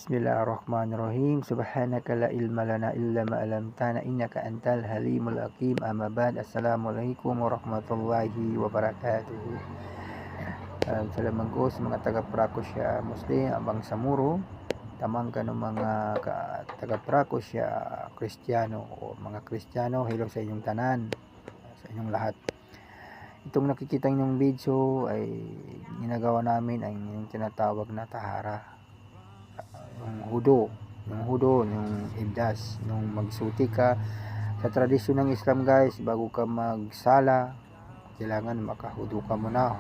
Bismillahirrahmanirrahim. Subhanaka la ilma lana illa ma 'allamtana innaka antal halimul hakim. Amma ba'd. Assalamualaikum warahmatullahi wabarakatuh. Salamat ko sa mga taga-Prakosya Muslim abang samuro tamang kanong mga taga-Prakosya Kristiyano o mga Kristiyano, hello sa inyong tanan, sa inyong lahat. Itong nakikita ninyong video ay ginagawa namin ay yung tinatawag na tahara. Yung hudo, yung ibdas, yung magsuti ka sa tradisyon ng Islam, guys. Bago ka magsala, kailangan makahudo ka muna,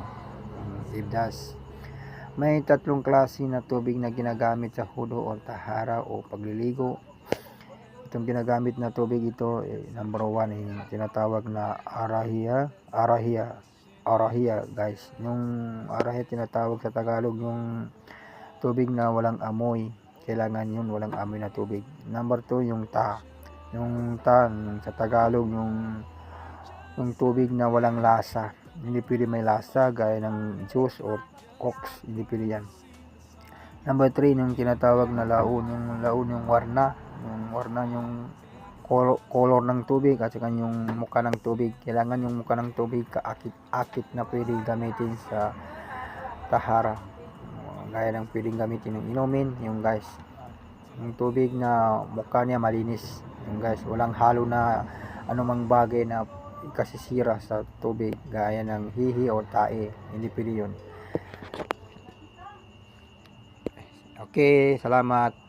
yung ibdas. May tatlong klase na tubig na ginagamit sa hudo o tahara o pagliligo. Itong ginagamit na tubig ito, number 1, yung tinatawag na arahiya, guys. Yung arahiya tinatawag sa Tagalog yung tubig na walang amoy. Kailangan yun walang amoy na tubig. Number 2, yung sa Tagalog yung tubig na walang lasa. Hindi pwede may lasa gaya ng juice or cokes, hindi pwede yan. Number 3, yung tinatawag na laon. Yung laon yung warna yung color ng tubig at saka yung muka ng tubig. Kailangan yung muka ng tubig kaakit na pwede gamitin sa tahara. Gaya ng pwedeng gamitin ng inumin, yung guys, yung tubig na mukha niya malinis, yung guys, walang halo na anumang bagay na ikasisira sa tubig gaya ng hihi o tae, hindi pwede yun. Okay, salamat.